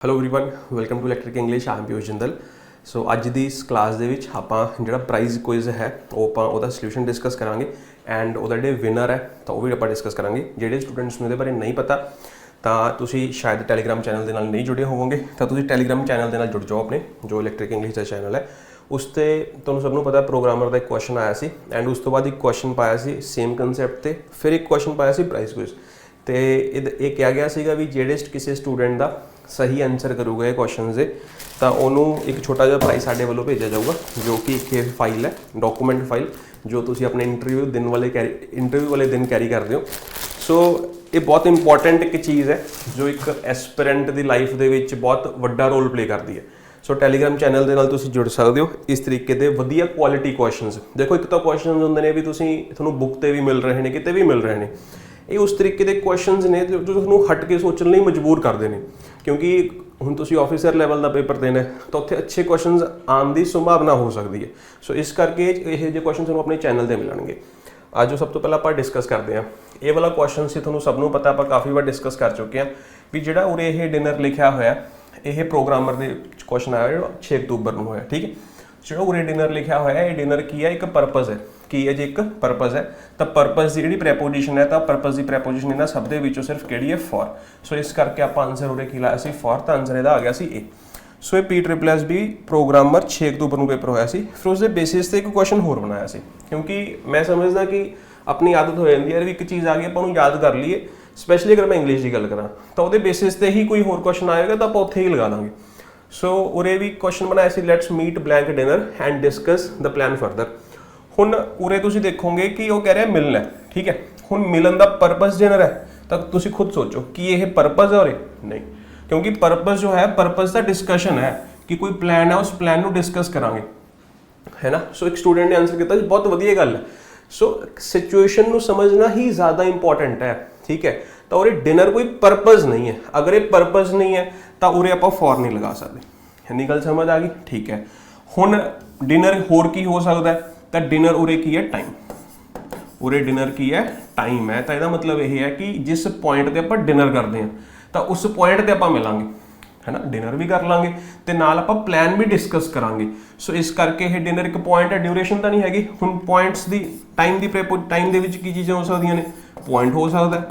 Hello everyone welcome to electric English I am Piyush Jindal. So ਅੱਜ ਦੀ ਇਸ ਕਲਾਸ ਦੇ ਵਿੱਚ ਆਪਾਂ ਜਿਹੜਾ ਪ੍ਰਾਈਜ਼ ਕੁਇਜ਼ ਹੈ ਉਹ ਆਪਾਂ ਉਹਦਾ ਸੋਲੂਸ਼ਨ ਡਿਸਕਸ ਕਰਾਂਗੇ ਐਂਡ ਉਹਦਾ ਜਿਹੜੇ ਵਿਨਰ ਹੈ ਤਾਂ ਉਹ ਵੀ ਆਪਾਂ ਡਿਸਕਸ ਕਰਾਂਗੇ। ਜਿਹੜੇ ਸਟੂਡੈਂਟਸ ਨੂੰ ਇਹਦੇ ਬਾਰੇ ਨਹੀਂ ਪਤਾ ਤਾਂ ਤੁਸੀਂ ਸ਼ਾਇਦ ਟੈਲੀਗ੍ਰਾਮ ਚੈਨਲ ਦੇ ਨਾਲ ਨਹੀਂ ਜੁੜੇ ਹੋਵੋਗੇ ਤਾਂ ਤੁਸੀਂ ਟੈਲੀਗ੍ਰਾਮ ਚੈਨਲ ਦੇ ਨਾਲ ਜੁੜ ਜਾਓ ਆਪਣੇ ਜੋ ਇਲੈਕਟ੍ਰਿਕ ਇੰਗਲਿਸ਼ ਦਾ ਚੈਨਲ ਹੈ ਉਸ 'ਤੇ ਤੁਹਾਨੂੰ ਸਭ ਨੂੰ ਪਤਾ ਪ੍ਰੋਗਰਾਮਰ ਦਾ ਇੱਕ ਕੁਐਸਚਨ ਆਇਆ ਸੀ ਐਂਡ ਉਸ ਤੋਂ ਬਾਅਦ ਇੱਕ ਕੁਐਸਚਨ ਪਾਇਆ ਸੀ ਸੇਮ ਕੰਸੈਪਟ 'ਤੇ ਫਿਰ ਇੱਕ ਕੁਐਸਚਨ ਪਾਇਆ ਸੀ ਪ੍ਰਾਈਜ਼ ਕੁਇਜ਼ ਤੇ ਇਹ ਕਿਹਾ ਗਿਆ ਸੀਗਾ ਵੀ ਜਿਹੜੇ ਕਿਸੇ ਸਟੂਡੈਂਟ ਦਾ ਸਹੀ ਆਨਸਰ ਕਰੂਗਾ ਇਹ ਕੁਐਸਚਨਸ ਦੇ ਤਾਂ ਉਹਨੂੰ ਇੱਕ ਛੋਟਾ ਜਿਹਾ ਪ੍ਰਾਈਜ਼ ਸਾਡੇ ਵੱਲੋਂ ਭੇਜਿਆ ਜਾਊਗਾ ਜੋ ਕਿ ਇੱਕ ਫਾਈਲ ਹੈ ਡਾਕੂਮੈਂਟ ਫਾਈਲ ਜੋ ਤੁਸੀਂ ਆਪਣੇ ਇੰਟਰਵਿਊ ਵਾਲੇ ਦਿਨ ਕੈਰੀ ਕਰਦੇ ਹੋ। ਸੋ ਇਹ ਬਹੁਤ ਇੰਪੋਰਟੈਂਟ ਇੱਕ ਚੀਜ਼ ਹੈ ਜੋ ਇੱਕ ਐਸਪੀਰੈਂਟ ਦੀ ਲਾਈਫ ਦੇ ਵਿੱਚ ਬਹੁਤ ਵੱਡਾ ਰੋਲ ਪਲੇ ਕਰਦੀ ਹੈ। ਸੋ ਟੈਲੀਗ੍ਰਾਮ ਚੈਨਲ ਦੇ ਨਾਲ ਤੁਸੀਂ ਜੁੜ ਸਕਦੇ ਹੋ ਇਸ ਤਰੀਕੇ ਦੇ ਵਧੀਆ ਕੁਆਲਿਟੀ ਕੁਐਸਚਨਸ। ਦੇਖੋ ਇੱਕ ਤਾਂ ਕੁਐਸਚਨਸ ਹੁੰਦੇ ਨੇ ਵੀ ਤੁਹਾਨੂੰ ਬੁੱਕ 'ਤੇ ਵੀ ਮਿਲ ਰਹੇ ਨੇ ਕਿਤੇ ਵੀ ਮਿਲ ਰਹੇ ਨੇ, ਇਹ ਉਸ ਤਰੀਕੇ ਦੇ ਕੁਐਸਚਨਸ ਨੇ ਜੋ ਤੁਹਾਨੂੰ ਹਟ ਕੇ ਸੋਚਣ ਲਈ ਮਜਬੂਰ ਕਰਦੇ ਨੇ ਕਿਉਂਕਿ ਹੁਣ ਤੁਸੀਂ ਆਫਿਸਰ ਲੈਵਲ ਦਾ ਪੇਪਰ ਦੇਣਾ ਤਾਂ ਉੱਥੇ ਅੱਛੇ ਕੁਐਸਚਨਸ ਆਉਣ ਦੀ ਸੰਭਾਵਨਾ ਹੋ ਸਕਦੀ ਹੈ। ਸੋ ਇਸ ਕਰਕੇ ਇਹ ਜਿਹੇ ਕੁਐਸਚਨ ਤੁਹਾਨੂੰ ਆਪਣੇ ਚੈਨਲ 'ਤੇ ਮਿਲਣਗੇ। ਅੱਜ ਸਭ ਤੋਂ ਪਹਿਲਾਂ ਆਪਾਂ ਡਿਸਕਸ ਕਰਦੇ ਹਾਂ ਇਹ ਵਾਲਾ ਕੁਐਸਚਨ ਸੀ, ਤੁਹਾਨੂੰ ਸਭ ਨੂੰ ਪਤਾ ਆਪਾਂ ਕਾਫੀ ਵਾਰ ਡਿਸਕਸ ਕਰ ਚੁੱਕੇ ਹਾਂ ਵੀ ਜਿਹੜਾ ਉਰੇ ਇਹ ਡਿਨਰ ਲਿਖਿਆ ਹੋਇਆ ਇਹ ਪ੍ਰੋਗਰਾਮਰ ਦੇ ਕੁਐਸਚਨ ਆਇਆ ਜਿਹੜਾ 6 ਅਕਤੂਬਰ ਨੂੰ ਹੋਇਆ। ਠੀਕ ਹੈ, ਜਿਹੜਾ ਉਰੇ ਡਿਨਰ ਲਿਖਿਆ ਹੋਇਆ ਇਹ ਡਿਨਰ ਕੀ ਹੈ? ਇੱਕ ਪਰਪਸ ਹੈ। ਕੀ ਹੈ ਜੀ? ਇੱਕ ਪਰਪਸ ਹੈ। ਤਾਂ ਪਰਪਸ ਦੀ ਜਿਹੜੀ ਪ੍ਰੈਪੋਜੀਸ਼ਨ ਹੈ ਤਾਂ ਪਰਪਸ ਦੀ ਪ੍ਰੈਪੋਜੀਸ਼ਨ ਇਹਨਾਂ ਸਭ ਦੇ ਵਿੱਚੋਂ ਸਿਰਫ ਕਿਹੜੀ ਹੈ? ਫॉर। ਸੋ ਇਸ ਕਰਕੇ ਆਪਾਂ ਆਨਸਰ ਉਰੇ ਕੀ ਲਾਇਆ ਸੀ? ਫॉर। ਤਾਂ ਆਨਸਰ ਇਹਦਾ ਆ ਗਿਆ ਸੀ ਏ। ਸੋ ਇਹ PSSB ਪ੍ਰੋਗਰਾਮਰ 6 ਅਕਤੂਬਰ ਨੂੰ ਪੇਪਰ ਹੋਇਆ ਸੀ। ਫਿਰ ਉਸ ਦੇ ਬੇਸਿਸ ਤੇ ਇੱਕ ਕੁਐਸਚਨ ਹੋਰ ਬਣਾਇਆ ਸੀ ਕਿਉਂਕਿ ਮੈਂ ਸਮਝਦਾ ਕਿ ਆਪਣੀ ਆਦਤ ਹੋ ਜਾਂਦੀ ਹੈ ਵੀ ਇੱਕ ਚੀਜ਼ ਆ ਗਈ ਆਪਾਂ ਉਹਨੂੰ ਯਾਦ ਕਰ ਲਈਏ, ਸਪੈਸ਼ਲੀ ਅਗਰ ਮੈਂ ਇੰਗਲਿਸ਼ ਦੀ ਗੱਲ ਕਰਾਂ ਤਾਂ ਉਹਦੇ ਬੇਸਿਸ ਤੇ ਹੀ ਕੋਈ ਹੋਰ ਕੁਐਸਚਨ ਆਏਗਾ ਤਾਂ ਆਪਾਂ ਉੱਥੇ ਹੀ ਲਗਾ ਦਾਂਗੇ। ਸੋ ਉਰੇ ਵੀ ਕੁਐਸਚਨ ਬਣਾਇਆ ਸੀ let's meet blank dinner and discuss the plan further. ਹੁਣ ਉਰੇ ਤੁਸੀਂ ਦੇਖੋਗੇ ਕਿ ਉਹ ਕਹਿ ਰਿਹਾ ਮਿਲਣਾ ਹੈ। ਠੀਕ ਹੈ, ਹੁਣ ਮਿਲਣ ਦਾ ਪਰਪਸ ਡਿਨਰ ਹੈ ਤਾਂ ਤੁਸੀਂ ਖੁਦ ਸੋਚੋ ਕਿ ਇਹ ਪਰਪਸ ਹੈ ਉਰੇ? ਨਹੀਂ, ਕਿਉਂਕਿ ਪਰਪਸ ਜੋ ਹੈ ਪਰਪਸ ਦਾ ਡਿਸਕਸ਼ਨ ਹੈ ਕਿ ਕੋਈ ਪਲਾਨ ਹੈ ਉਸ ਪਲਾਨ ਨੂੰ ਡਿਸਕਸ ਕਰਾਂਗੇ, ਹੈ ਨਾ। ਸੋ ਇੱਕ ਸਟੂਡੈਂਟ ਨੇ ਆਨਸਰ ਕੀਤਾ ਜੀ ਬਹੁਤ ਵਧੀਆ ਗੱਲ ਹੈ। ਸੋ ਸਿਚੁਏਸ਼ਨ ਨੂੰ ਸਮਝਣਾ ਹੀ ਜ਼ਿਆਦਾ ਇੰਪੋਰਟੈਂਟ ਹੈ। ਠੀਕ ਹੈ, ਤਾਂ ਉਰੇ ਡਿਨਰ ਕੋਈ ਪਰਪਸ ਨਹੀਂ ਹੈ। ਅਗਰ ਇਹ ਪਰਪਸ ਨਹੀਂ ਹੈ ਤਾਂ ਉਰੇ ਆਪਾਂ ਫॉर ਨਹੀਂ ਲਗਾ ਸਕਦੇ। ਇੰਨੀ ਗੱਲ ਸਮਝ ਆ ਗਈ? ਠੀਕ ਹੈ, ਹੁਣ ਡਿਨਰ ਹੋਰ ਕੀ ਹੋ ਸਕਦਾ ਹੈ? ਤਾਂ ਡਿਨਰ ਉਰੇ ਕੀ ਹੈ? ਟਾਈਮ। ਉਰੇ ਡਿਨਰ ਕੀ ਹੈ? ਟਾਈਮ ਹੈ। ਤਾਂ ਇਹਦਾ ਮਤਲਬ ਇਹ ਹੈ ਕਿ ਜਿਸ ਪੁਆਇੰਟ ਤੇ ਆਪਾਂ ਡਿਨਰ ਕਰਦੇ ਹਾਂ ਤਾਂ ਉਸ ਪੁਆਇੰਟ ਤੇ ਆਪਾਂ ਮਿਲਾਂਗੇ, ਹੈ ਨਾ। ਡਿਨਰ ਵੀ ਕਰ ਲਾਂਗੇ ਤੇ ਨਾਲ ਆਪਾਂ ਪਲਾਨ ਵੀ ਡਿਸਕਸ ਕਰਾਂਗੇ। ਸੋ ਇਸ ਕਰਕੇ ਇਹ ਡਿਨਰ ਇੱਕ ਪੁਆਇੰਟ ਹੈ, ਡਿਊਰੇਸ਼ਨ ਤਾਂ ਨਹੀਂ ਹੈਗੀ। ਹੁਣ ਪੁਆਇੰਟਸ ਦੀ ਟਾਈਮ ਦੇ ਵਿੱਚ ਕੀ ਚੀਜ਼ਾਂ ਹੋ ਸਕਦੀਆਂ ਨੇ? ਪੁਆਇੰਟ ਹੋ ਸਕਦਾ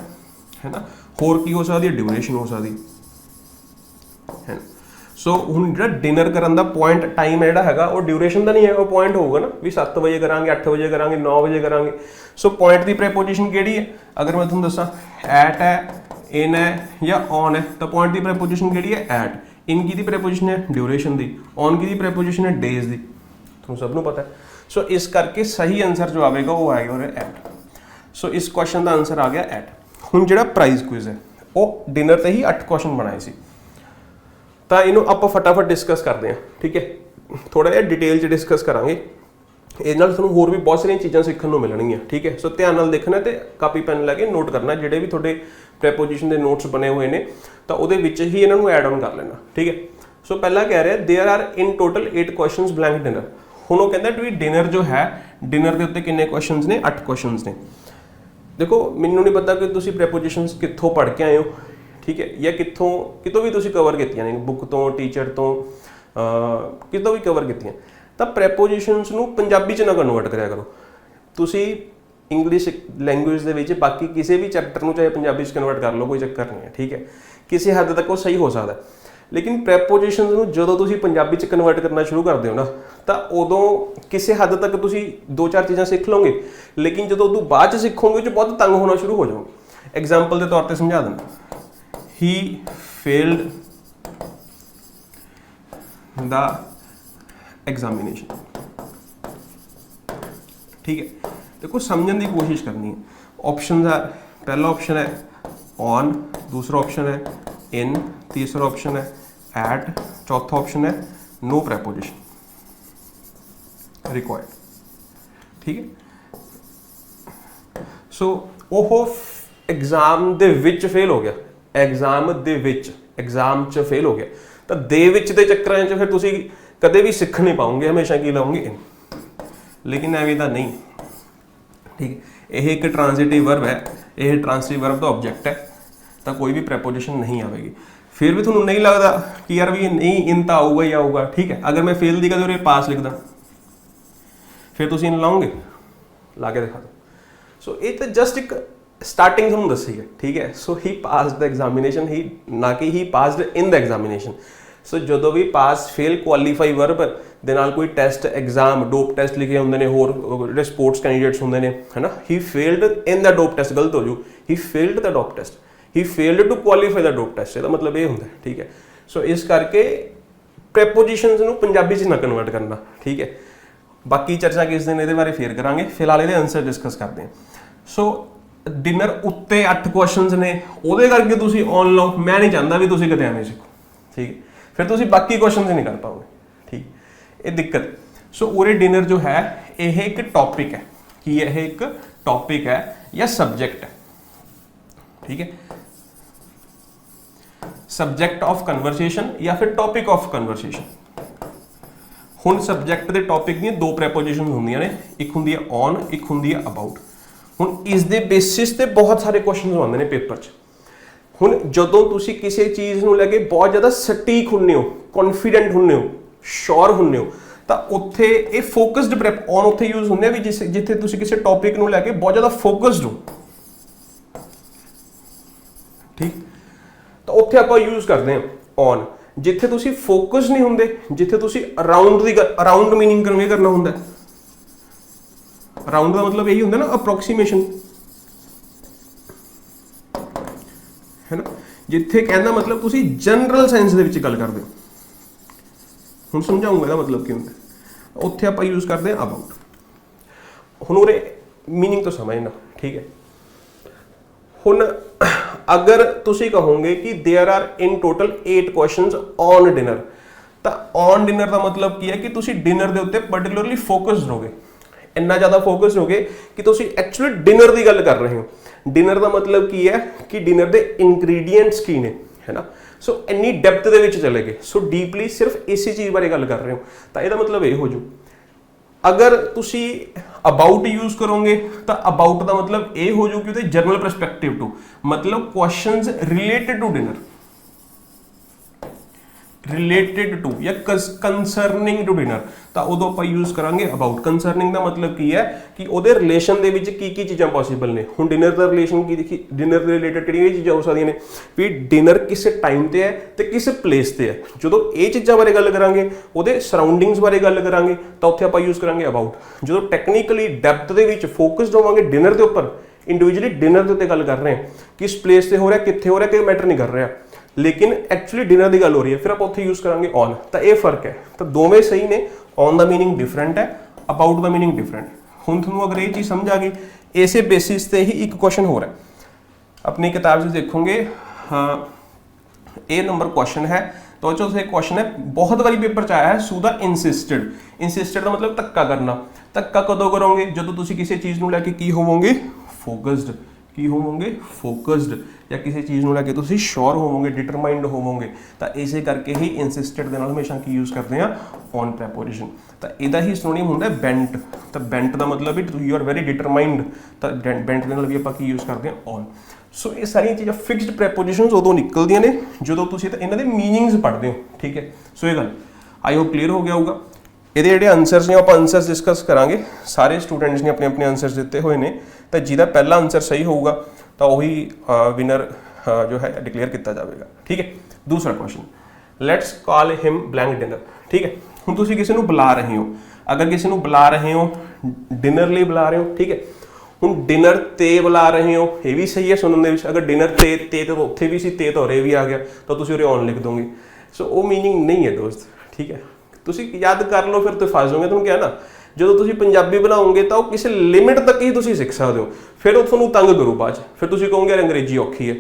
ਹੈ ਨਾ, ਹੋਰ ਕੀ ਹੋ ਸਕਦੀ ਹੈ? ਡਿਊਰੇਸ਼ਨ ਹੋ ਸਕਦੀ ਹੈ। ਸੋ ਹੁਣ ਜਿਹੜਾ ਡਿਨਰ ਕਰਨ ਦਾ ਪੁਆਇੰਟ ਟਾਈਮ ਹੈ ਜਿਹੜਾ ਹੈਗਾ ਉਹ ਡਿਊਰੇਸ਼ਨ ਦਾ ਨਹੀਂ ਹੈ, ਉਹ ਪੁਆਇੰਟ ਹੋਊਗਾ ਨਾ ਵੀ 7 ਵਜੇ ਕਰਾਂਗੇ, 8 ਵਜੇ ਕਰਾਂਗੇ, 9 ਵਜੇ ਕਰਾਂਗੇ। ਸੋ ਪੁਆਇੰਟ ਦੀ ਪ੍ਰੈਪੋਜੀਸ਼ਨ ਕਿਹੜੀ ਹੈ? ਅਗਰ ਮੈਂ ਤੁਹਾਨੂੰ ਦੱਸਾਂ ਐਟ ਹੈ, ਇਨ ਹੈ ਜਾਂ ਔਨ ਹੈ ਤਾਂ ਪੁਆਇੰਟ ਦੀ ਪ੍ਰੈਪੋਜੀਸ਼ਨ ਕਿਹੜੀ ਹੈ? At. In Ki the preposition ਹੈ? Duration the. On Ki the preposition ਹੈ? ਡੇਜ਼ ਦੀ। ਤੁਹਾਨੂੰ ਸਭ ਨੂੰ ਪਤਾ ਹੈ। ਸੋ ਇਸ ਕਰਕੇ ਸਹੀ ਆਨਸਰ ਜੋ ਆਵੇਗਾ ਉਹ ਆਏਗਾ ਉਹ ਐਟ। ਸੋ ਇਸ ਕੁਐਸਚਨ ਦਾ ਆਨਸਰ ਆ ਗਿਆ ਐਟ। ਹੁਣ ਜਿਹੜਾ ਪ੍ਰਾਈਜ਼ ਕੁਇਜ਼ ਹੈ ਉਹ ਡਿਨਰ ਤੇ ਹੀ 8 ਕੁਐਸਚਨ ਬਣਾਏ ਸੀ ਤਾਂ ਇਹਨੂੰ ਆਪਾਂ ਫਟਾਫਟ ਡਿਸਕਸ ਕਰਦੇ ਹਾਂ। ਠੀਕ ਹੈ, ਥੋੜਾ ਜਿਹਾ ਡਿਟੇਲ 'ਚ ਡਿਸਕਸ ਕਰਾਂਗੇ। ਇਹਦੇ ਨਾਲ ਤੁਹਾਨੂੰ ਹੋਰ ਵੀ ਬਹੁਤ ਸਾਰੀਆਂ ਚੀਜ਼ਾਂ ਸਿੱਖਣ ਨੂੰ ਮਿਲਣਗੀਆਂ। ਠੀਕ ਹੈ, ਸੋ ਧਿਆਨ ਨਾਲ ਦੇਖਣਾ ਤੇ ਕਾਪੀ ਪੈਨ ਲੈ ਕੇ ਨੋਟ ਕਰਨਾ। ਜਿਹੜੇ ਵੀ ਤੁਹਾਡੇ ਪ੍ਰੈਪੋਜੀਸ਼ਨ ਦੇ ਨੋਟਸ ਬਣੇ ਹੋਏ ਨੇ ਤਾਂ ਉਹਦੇ ਵਿੱਚ ਹੀ ਇਹਨਾਂ ਨੂੰ ਐਡ ਆਨ ਕਰ ਲੈਣਾ। ਠੀਕ ਹੈ, ਸੋ ਪਹਿਲਾਂ ਕਹਿ ਰਿਹਾ there are in total 8 questions blank dinner. ਹੁਣ ਉਹ ਕਹਿੰਦਾ ਵੀ ਡਿਨਰ ਜੋ ਹੈ ਡਿਨਰ ਦੇ ਉੱਤੇ ਕਿੰਨੇ ਕੁਐਸਚਨਸ ਨੇ? 8 ਕੁਐਸਚਨਸ ਨੇ। ਦੇਖੋ ਮੈਨੂੰ ਨਹੀਂ ਪਤਾ ਕਿ ਤੁਸੀਂ ਪ੍ਰੈਪੋਜੀਸ਼ਨਸ ਕਿੱਥੋਂ ਪੜ੍ਹ ਕੇ ਆਏ ਹੋ, ਠੀਕ ਹੈ, ਜਾਂ ਕਿਤੋਂ ਵੀ ਤੁਸੀਂ ਕਵਰ ਕੀਤੀਆਂ ਨੇ, ਬੁੱਕ ਤੋਂ, ਟੀਚਰ ਤੋਂ, ਕਿਤੋਂ ਵੀ ਕਵਰ ਕੀਤੀਆਂ। ਤਾਂ ਪ੍ਰੈਪੋਜੀਸ਼ਨਸ ਨੂੰ ਪੰਜਾਬੀ 'ਚ ਨਾ ਕਨਵਰਟ ਕਰਿਆ ਕਰੋ। ਤੁਸੀਂ ਇੰਗਲਿਸ਼ ਲੈਂਗੁਏਜ ਦੇ ਵਿੱਚ ਬਾਕੀ ਕਿਸੇ ਵੀ ਚੈਪਟਰ ਨੂੰ ਚਾਹੇ ਪੰਜਾਬੀ 'ਚ ਕਨਵਰਟ ਕਰ ਲਓ, ਕੋਈ ਚੱਕਰ ਨਹੀਂ ਹੈ। ਠੀਕ ਹੈ, ਕਿਸੇ ਹੱਦ ਤੱਕ ਉਹ ਸਹੀ ਹੋ ਸਕਦਾ, ਲੇਕਿਨ ਪ੍ਰੈਪੋਜੀਸ਼ਨਸ ਨੂੰ ਜਦੋਂ ਤੁਸੀਂ ਪੰਜਾਬੀ 'ਚ ਕਨਵਰਟ ਕਰਨਾ ਸ਼ੁਰੂ ਕਰਦੇ ਹੋ ਨਾ ਤਾਂ ਉਦੋਂ ਕਿਸੇ ਹੱਦ ਤੱਕ ਤੁਸੀਂ 2-4 ਚੀਜ਼ਾਂ ਸਿੱਖ ਲਓਗੇ, ਲੇਕਿਨ ਜਦੋਂ ਉਦੋਂ ਬਾਅਦ 'ਚ ਸਿੱਖੋਗੇ ਉਹ 'ਚ ਬਹੁਤ ਤੰਗ ਹੋਣਾ ਸ਼ੁਰੂ ਹੋ ਜਾਓਗੇ। ਐਗਜ਼ਾਮਪਲ ਦੇ ਤੌਰ 'ਤੇ ਸਮਝਾ ਦਿੰਦਾ, he failed the examination। ठीक है, देखो समझने की कोशिश करनी है। ऑप्शन है, पहला ऑप्शन है ऑन, दूसरा ऑप्शन है इन, तीसरा ऑप्शन है एट, चौथा ऑप्शन है नो प्रैपोजिशन रिक्वायर्ड। ठीक है, सो वो एग्जाम दे विच फेल हो गया, एग्जाम ਦੇ ਵਿੱਚ एग्जाम 'ਚ फेल हो गया ਤਾਂ ਦੇ ਵਿੱਚ ਦੇ ਚੱਕਰਾਂ 'ਚ ਫਿਰ ਤੁਸੀਂ ਕਦੇ ਵੀ ਸਿੱਖ ਨਹੀਂ ਪਾਓਗੇ, ਹਮੇਸ਼ਾ ਕੀ ਲਾਓਗੇ ਇਨ। ਲੇਕਿਨ ਐਵੇਂ ਤਾਂ ਨਹੀਂ। ਠੀਕ, ਇਹ ਇੱਕ ਟ੍ਰਾਂਜ਼ਿਟਿਵ ਵਰਬ ਹੈ, ਇਹ ਟ੍ਰਾਂਜ਼ਿਟਿਵ ਵਰਬ ਦਾ ਆਬਜੈਕਟ ਹੈ ਤਾਂ ਕੋਈ ਵੀ ਪ੍ਰੈਪੋਜੀਸ਼ਨ ਨਹੀਂ ਆਵੇਗੀ। फिर भी थोड़ा नहीं लगता कि यार भी नहीं इन तो आऊगा ही आऊगा, ठीक है। अगर मैं फेल की जगह पास लिखदा फिर तुम इन लाओगे, ला के दिखा दो। सो ये तो जस्ट एक स्टार्टिंग थोड़ा दसी है, ठीक है। सो ही पास द एग्जामिनेशन, ही ना कि ही पासड इन द एग्जामिनेशन। सो जो भी पास फेल कुआलीफाई वर्ब ਦੇ ਨਾਲ कोई टैसट एग्जाम डोप टैसट लिखे होंगे ने, होर जो स्पोर्ट्स कैंडिडेट्स होंगे ने, है ना। He failed in the dope test, गलत हो जू, he failed the dope test, he failed to qualify the dope test, इसका मतलब ये होंगे, ठीक है। सो इस करके प्रैपोजिशंस नूं पंजाबी च ना कन्वर्ट करना, ठीक है। बाकी चर्चा किस दिन ये बारे फिर करांगे, फिलहाल ये आंसर डिस्कस करते हैं। सो डिनर उत्ते 8 क्वेश्चनस ने, वो करके तुम ऑन लो, मैं नहीं चाहता भी तुम कदे एवं सीखो, ठीक है। फिर तुम बाकी क्वेश्चन नहीं कर पाओगे, ठीक, ये दिक्कत। सो उरे डिनर जो है यह एक टॉपिक है, कि यह एक टॉपिक है या सब्जेक्ट है, ठीक है। सब्जेक्ट ऑफ कन्वर्सेशन या फिर टॉपिक ऑफ कन्वर्सेशन। हुण सब्जेक्ट के टॉपिक दी दो प्रैपोजिशन होंदियां ने, एक हुंदी है ऑन, एक हुंदी है अबाउट। हुण इस दे बेसिस ते बहुत सारे क्वेश्चन आउंदे ने पेपर च। हुण जदों तुसीं किसी चीज़ नूं लैके बहुत ज़्यादा सटीक हुंदे हो, कॉन्फिडेंट हुंदे हो, श्योर हुंदे हो, तो उत्थे ये फोकस्ड प्रैप ऑन उत्थे यूज होंदे भी जिथे तुसीं किसी टॉपिक नूं लैके बहुत ज़्यादा फोकस्ड हो, ठीक। तो उत्थे आपां यूज करते हैं ऑन। जिथे तुसीं फोकस नहीं होंदे, जिथे तुसीं अराउंड मीनिंग कन्वे करना होंदा है। अराउंड का मतलब यही होंदा ना, अप्रोक्सीमेशन, है ना। जिथे कहना मतलब तुसीं जनरल सेंस दे विच गल करदे हो। हुण समझाऊंगा इसदा मतलब की होंदा, उत्थे आपां यूज करते हैं अबाउट। हुण उरे मीनिंग तो समझना, ठीक है। हुण अगर तुसीं कहोगे कि there are in total 8 questions on dinner, तो ऑन डिनर का मतलब की है कि तुसीं डिनर के उत्ते पर्टिकुलरली फोकस्ड होगे, इन्ना ज़्यादा फोकस्ड होगे कि तुसीं एक्चुअली डिनर की गल कर रहे हो। डिनर का मतलब की है कि डिनर के इंग्रीडिएंट्स की ने, है ना। सो इन्नी डेप्थ दे विच चले गए, सो डीपली सिर्फ इसी चीज़ बारे गल कर रहे हो, तो यदा मतलब ये हो जू। अगर तुसी अबाउट यूज करोगे तो अबाउट का मतलब ये हो जू कि जनरल परस्पेक्टिव टू, मतलब questions related to dinner, related to या कंसरनिंग टू डिनर, तो उदों आप यूज करांगे अबाउट। कंसरनिंग का मतलब की है कि उहदे रिलेशन दे विच की चीज़ां पॉसीबल ने। हुण डिनर का रिलेशन की देखी, डिनर के रिलेटेड किहड़ियां चीज़ां हो सकदियां ने भी, डिनर किस टाइम ते है ते किस प्लेस ते है। जो ये चीज़ों बारे गल करांगे, उहदे सराउंडिंग्स बारे गल करांगे, तो उत्थे आपां यूज करांगे अबाउट। जो टैक्नीकली डेप्थ दे विच फोकस्ड होवांगे डिनर के उपर, इंडिविजुअली डिनर के उत्ते गल कर रहे हैं, किस प्लेस से हो रहा, कित्थे हो रहा, कोई मैटर नहीं कर रहा, लेकिन एक्चुअली डिनर की गल हो रही है, फिर आप उत्थे यूज करांगे ऑन। तो ये फर्क है, तो दोवें सही ने। ऑन का मीनिंग डिफरेंट है, अबाउट का मीनिंग डिफरेंट। हुण तुहानूं अगर ये चीज़ समझ आ गई, इसे बेसिस से ही एक क्वेश्चन हो रहा है। अपनी किताब से देखोगे, हाँ ए नंबर क्वेश्चन है, तो जो क्वेश्चन है बहुत बारी पेपर च आया है, सुधा इंसिस्टेड। इंसिस्टेड का मतलब धक्का करना। धक्का कदों करोगे, जो तुसीं किसी चीज़ नूं लैके की होवोगे, फोकस्ड, की होवोगे फोकस्ड, या किसी चीज़ को लैके तुसीं श्योर होवोगे, डिटरमाइंड होवोगे, तो इसे करके ही इंसिस्टेड दे नाल हमेशा की यूज करते हैं ऑन प्रैपोजिशन। तो इहदा ही सिनोनिम होंदा है बेंट। तो बेंट का मतलब भी यू आर वेरी डिटरमाइंड, तो बेंट के नाल भी आपां की यूज करते हैं ऑन। सो ये सारी चीज़ां फिक्सड प्रैपोजिशंस उदों निकलदियां ने जो तुसीं इन्हां दे मीनिंग्स पढ़ते हो, ठीक है। सो ये गल आई होप क्लीयर हो गया होगा। ਇਹਦੇ ਜਿਹੜੇ आंसर्स ने आप आंसर्स डिस्कस करांगे। सारे स्टूडेंट्स ने अपने अपने आंसर्स दिते हुए हैं, तो जिहदा पहला आंसर सही होगा तो वही विनर जो है डिक्लेयर किया जाएगा, ठीक है। दूसरा question, let's call him blank dinner, ठीक है। हुण तुसीं किसी नूं बुला रहे हो, अगर किसी नूं बुला रहे हो डिनर लिए बुला रहे हो, ठीक है। हुण डिनर ते बुला रहे हो, ये भी सही है सुनने दे विच। अगर डिनर ते तो उत्थे भी सी, ते तो उरे भी आ गया, तो तुसीं उरे ऑन लिख दोगे। सो वो मीनिंग नहीं है दोस्त, ठीक है। तुसीं याद कर लो, फिर तो फस जाओगे। तुहानूं क्या ना, जो तुसीं पंजाबी बनाओगे तो किसी लिमिट तक ही तुसीं सीख सकते हो, फिर वो तुहानूं तंग करो बाद च। फिर तुसीं कहोगे यार अंग्रेजी औखी है,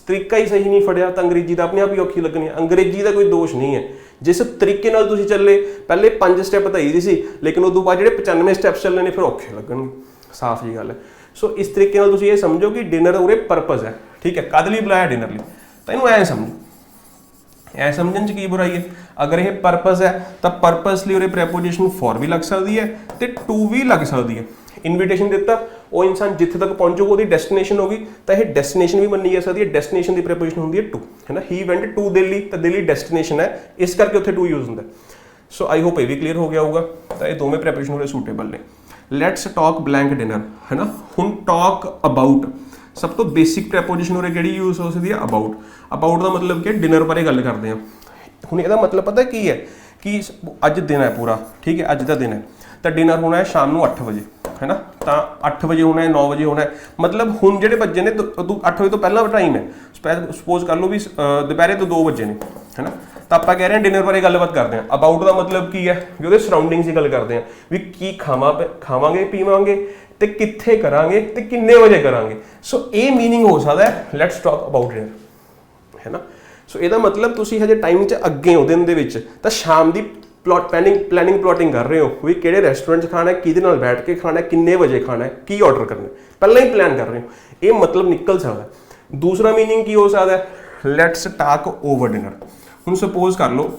तरीका ही सही नहीं फड़िया, तो अंग्रेजी तो अपने आप ही औखी लगनी है। अंग्रेजी का कोई दोष नहीं है, जिस तरीके नाल तुसीं चले, पहले 5 स्टैप तो ईजी सी, लेकिन उस बाद जो 95 स्टैप्स चलने ने फिर औखे लगणगे, साफ जी गल है। सो इस तरीके नाल तुसीं ये समझो कि डिनर उरे परपज़ है, ठीक है। कद लई बुलाया डिनर लई, तो इहनूं ऐ समझो, ਐ ਸਮਝਣ 'ਚ ਕੀ ਬੁਰਾਈ ਹੈ? ਅਗਰ ਇਹ ਪਰਪਸ ਹੈ ਤਾਂ ਪਰਪਸ ਲਈ ਉਹਦੇ ਪ੍ਰੈਪੋਜੀਸ਼ਨ ਫॉर ਵੀ ਲੱਗ ਸਕਦੀ ਹੈ ਤੇ ਟੂ ਵੀ ਲੱਗ ਸਕਦੀ ਹੈ। ਇਨਵੀਟੇਸ਼ਨ ਦਿੱਤਾ, ਉਹ ਇਨਸਾਨ ਜਿੱਥੇ ਤੱਕ ਪਹੁੰਚੂਗਾ ਉਹਦੀ ਡੈਸਟੀਨੇਸ਼ਨ ਹੋਗੀ, ਤਾਂ ਇਹ ਡੈਸਟੀਨੇਸ਼ਨ ਵੀ ਮੰਨੀ ਜਾ ਸਕਦੀ ਹੈ। ਡੈਸਟੀਨੇਸ਼ਨ ਦੀ ਪ੍ਰੈਪੋਜੀਸ਼ਨ ਹੁੰਦੀ ਹੈ ਟੂ, ਹੈ ਨਾ। ਹੀ ਵੈਂਟ ਟੂ ਦਿੱਲੀ, ਤਾਂ ਦਿੱਲੀ ਡੈਸਟੀਨੇਸ਼ਨ ਹੈ, ਇਸ ਕਰਕੇ ਉੱਥੇ ਟੂ ਯੂਜ਼ ਹੁੰਦਾ। ਸੋ ਆਈ ਹੋਪ ਇਹ ਵੀ ਕਲੀਅਰ ਹੋ ਗਿਆ ਹੋਊਗਾ। ਤਾਂ ਇਹ ਦੋਵੇਂ ਪ੍ਰੈਪੋਜੀਸ਼ਨ ਉਹਦੇ ਸੂਟੇਬਲ ਨੇ। ਲੈਟਸ ਟਾਕ ਬਲੈਂਕ ਡਿਨਰ, ਹੈ ਨਾ। ਹੁਣ ਟਾਕ ਅਬਾਊਟ, ਸਭ ਤੋਂ ਬੇਸਿਕ ਪ੍ਰੈਪੋਜੀਸ਼ਨ ਉਰੇ ਕਿਹੜੀ ਯੂਜ਼ ਹੋ ਸਕਦੀ ਹੈ? ਅਬਾਊਟ। ਅਬਾਊਟ ਦਾ ਮਤਲਬ ਕਿ ਡਿਨਰ ਬਾਰੇ ਗੱਲ ਕਰਦੇ ਹਾਂ। ਹੁਣ ਇਹਦਾ ਮਤਲਬ ਪਤਾ ਕੀ ਹੈ ਕਿ ਅੱਜ ਦਿਨ ਹੈ ਪੂਰਾ, ਠੀਕ ਹੈ, ਅੱਜ ਦਾ ਦਿਨ ਹੈ, ਤਾਂ ਡਿਨਰ ਹੋਣਾ ਹੈ ਸ਼ਾਮ ਨੂੰ 8 ਵਜੇ, ਹੈ ਨਾ। ਤਾਂ 8 ਵਜੇ ਹੋਣਾ ਹੈ, 9 ਵਜੇ ਹੋਣਾ ਹੈ, ਮਤਲਬ ਹੁਣ ਜਿਹੜੇ ਵੱਜੇ ਨੇ 8 ਵਜੇ ਤੋਂ ਪਹਿਲਾਂ ਟਾਈਮ ਹੈ। ਸਪੋਜ਼ ਕਰ ਲਓ ਵੀ ਦੁਪਹਿਰੇ ਤੋਂ 2 ਵਜੇ ਨੇ, ਹੈ ਨਾ। ਤਾਂ ਆਪਾਂ ਕਹਿ ਰਹੇ ਹਾਂ ਡਿਨਰ ਬਾਰੇ ਗੱਲਬਾਤ ਕਰਦੇ ਹਾਂ। ਅਬਾਊਟ ਦਾ ਮਤਲਬ ਕੀ ਹੈ? ਵੀ ਉਹਦੇ ਸਰਾਊਂਡਿੰਗਸ ਦੀ ਗੱਲ ਕਰਦੇ ਹਾਂ, ਵੀ ਕੀ ਖਾਵਾਂਗੇ ਪੀਵਾਂਗੇ ਤੇ ਕਿੱਥੇ ਕਰਾਂਗੇ ਤੇ ਕਿੰਨੇ ਵਜੇ ਕਰਾਂਗੇ। ਸੋ ਇਹ ਮੀਨਿੰਗ ਹੋ ਸਕਦਾ ਹੈ ਲੈਟਸ ਟਾਕ ਅਬਾਊਟ ਡਿਨਰ, ਹੈ ਨਾ। ਸੋ ਇਹਦਾ ਮਤਲਬ ਤੁਸੀਂ ਹਜੇ ਟਾਈਮ 'ਚ ਅੱਗੇ ਹੋ ਦਿਨ ਦੇ ਵਿੱਚ, ਤਾਂ ਸ਼ਾਮ ਦੀ ਪਲੈਨਿੰਗ ਪਲੋਟਿੰਗ ਕਰ ਰਹੇ ਹੋ ਵੀ ਕਿਹੜੇ ਰੈਸਟੋਰੈਂਟ 'ਚ ਖਾਣਾ ਹੈ, ਕਿਹਦੇ ਨਾਲ ਬੈਠ ਕੇ ਖਾਣਾ ਹੈ, ਕਿੰਨੇ ਵਜੇ ਖਾਣਾ ਹੈ, ਕੀ ਆਰਡਰ ਕਰਨਾ, ਪਹਿਲਾਂ ਹੀ ਪਲਾਨ ਕਰ ਰਹੇ ਹੋ। ਇਹ ਮਤਲਬ ਨਿਕਲ ਸਕਦਾ। ਦੂਸਰਾ ਮੀਨਿੰਗ ਕੀ ਹੋ ਸਕਦਾ ਹੈ? Let's talk over dinner. ਹੁਣ ਸਪੋਜ਼ ਕਰ ਲਓ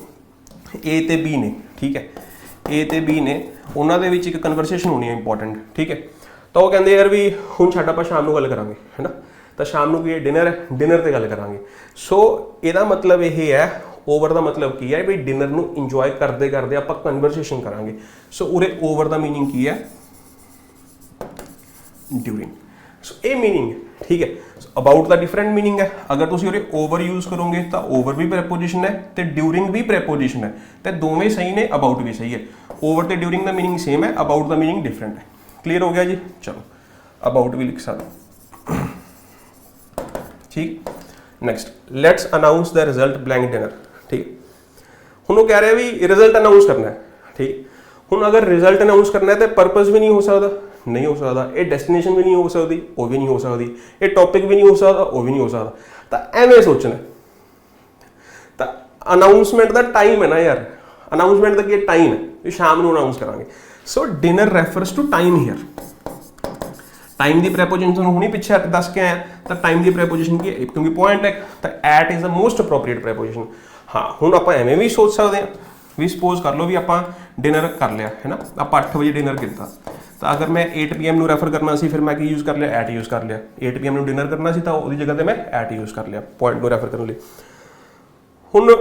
A ਤੇ B ਨੇ, ਠੀਕ ਹੈ, A ਤੇ B ਨੇ, ਉਹਨਾਂ ਦੇ ਵਿੱਚ ਇੱਕ ਕਨਵਰਸੇਸ਼ਨ ਹੋਣੀ ਹੈ ਇੰਪੋਰਟੈਂਟ, ਠੀਕ ਹੈ। ਤਾਂ ਉਹ ਕਹਿੰਦੇ ਯਾਰ ਵੀ ਹੁਣ ਛੱਡ ਆਪਾਂ ਸ਼ਾਮ ਨੂੰ ਗੱਲ ਕਰਾਂਗੇ, ਹੈ ਨਾ। ਤਾਂ ਸ਼ਾਮ ਨੂੰ ਕੀ ਹੈ? ਡਿਨਰ ਹੈ, ਡਿਨਰ ਤੇ ਗੱਲ ਕਰਾਂਗੇ। ਸੋ ਇਹਦਾ ਮਤਲਬ ਇਹ ਹੈ, ਓਵਰ ਦਾ ਮਤਲਬ ਕੀ ਹੈ? ਵੀ ਡਿਨਰ ਨੂੰ ਇੰਜੋਏ ਕਰਦੇ ਕਰਦੇ ਆਪਾਂ ਕਨਵਰਸੇਸ਼ਨ ਕਰਾਂਗੇ। ਸੋ ਉਰੇ ਓਵਰ ਦਾ ਮੀਨਿੰਗ ਕੀ ਹੈ? ਡਿਊਰਿੰਗ। ਸੋ ਇਹ ਮੀਨਿੰਗ ਹੈ, ਠੀਕ ਹੈ। ਅਬਾਊਟ ਦਾ ਡਿਫਰੈਂਟ ਮੀਨਿੰਗ ਹੈ। ਅਗਰ ਤੁਸੀਂ ਉਰੇ ਓਵਰ ਯੂਜ਼ ਕਰੋਗੇ ਤਾਂ ਓਵਰ ਵੀ ਪ੍ਰੈਪੋਜੀਸ਼ਨ ਹੈ ਤੇ ਡਿਊਰਿੰਗ ਵੀ ਪ੍ਰੈਪੋਜੀਸ਼ਨ ਹੈ, ਤੇ ਦੋਵੇਂ ਸਹੀ ਨੇ, ਅਬਾਊਟ ਵੀ ਸਹੀ ਹੈ। ਓਵਰ ਤੇ ਡਿਊਰਿੰਗ ਦਾ ਮੀਨਿੰਗ ਸੇਮ ਹੈ, ਅਬਾਊਟ ਦਾ ਮੀਨਿੰਗ ਡਿਫਰੈਂਟ ਹੈ। ਕਲੀਅਰ ਹੋ ਗਿਆ ਜੀ? ਚਲੋ ਅਬਾਊਟ ਵੀ ਲਿਖ ਸਕਦੇ, ਠੀਕ। Next, let's announce the result blank dinner, ਠੀਕ। ਹੁਣ ਉਹ ਕਹਿ ਰਿਹਾ ਵੀ ਰਿਜ਼ਲਟ ਅਨਾਊਂਸ ਕਰਨਾ ਹੈ, ਠੀਕ। ਹੁਣ ਅਗਰ ਰਿਜ਼ਲਟ ਅਨਾਊਂਸ ਕਰਨਾ ਹੈ ਤਾਂ ਪਰਪਸ ਵੀ ਨਹੀਂ ਹੋ ਸਕਦਾ, ਨਹੀਂ ਹੋ ਸਕਦਾ। ਇਹ ਡੈਸਟੀਨੇਸ਼ਨ ਵੀ ਨਹੀਂ ਹੋ ਸਕਦੀ, ਉਹ ਵੀ ਨਹੀਂ ਹੋ ਸਕਦੀ। ਇਹ ਟੌਪਿਕ ਵੀ ਨਹੀਂ ਹੋ ਸਕਦਾ, ਉਹ ਵੀ ਨਹੀਂ ਹੋ ਸਕਦਾ। ਤਾਂ ਐਵੇਂ ਸੋਚਣਾ। ਤਾਂ ਅਨਾਊਂਸਮੈਂਟ ਦਾ ਟਾਈਮ ਹੈ ਨਾ ਯਾਰ, ਅਨਾਊਂਸਮੈਂਟ ਦਾ ਕੀ ਟਾਈਮ ਹੈ ਵੀ ਸ਼ਾਮ ਨੂੰ ਅਨਾਊਂਸ ਕਰਾਂਗੇ। So dinner refers to time here. Time की प्रैपोजिशन ਤੁਹਾਨੂੰ ਹੁਣੀ ਪਿੱਛੇ ਦੱਸ ਕੇ ਆਇਆ। ਤਾਂ ਟਾਈਮ ਦੀ ਪ੍ਰੈਪੋਜੀਸ਼ਨ ਕੀ ਹੈ? ਕਿਉਂਕਿ ਪੁਆਇੰਟ ਹੈ ਤਾਂ at is the most appropriate preposition. ਹਾਂ, ਹੁਣ ਆਪਾਂ ਐਵੇਂ ਵੀ ਸੋਚ ਸਕਦੇ ਹਾਂ ਵੀ ਸਪੋਜ਼ ਕਰ ਲਓ ਵੀ ਆਪਾਂ ਡਿਨਰ ਕਰ ਲਿਆ, ਹੈ ਨਾ। ਆਪਾਂ 8 ਵਜੇ ਡਿਨਰ ਕੀਤਾ, ਤਾਂ ਅਗਰ ਮੈਂ 8 PM ਨੂੰ ਰੈਫਰ ਕਰਨਾ ਸੀ, ਫਿਰ ਮੈਂ ਕੀ ਯੂਜ਼ ਕਰ ਲਿਆ? ਐਟ ਯੂਜ਼ ਕਰ ਲਿਆ। 8 PM ਨੂੰ ਡਿਨਰ ਕਰਨਾ ਸੀ ਤਾਂ ਉਹਦੀ ਜਗ੍ਹਾ ਤੇ ਮੈਂ ਐਟ ਯੂਜ਼ ਕਰ ਲਿਆ ਪੁਆਇੰਟ ਨੂੰ ਰੈਫਰ ਕਰਨ ਲਈ। ਹੁਣ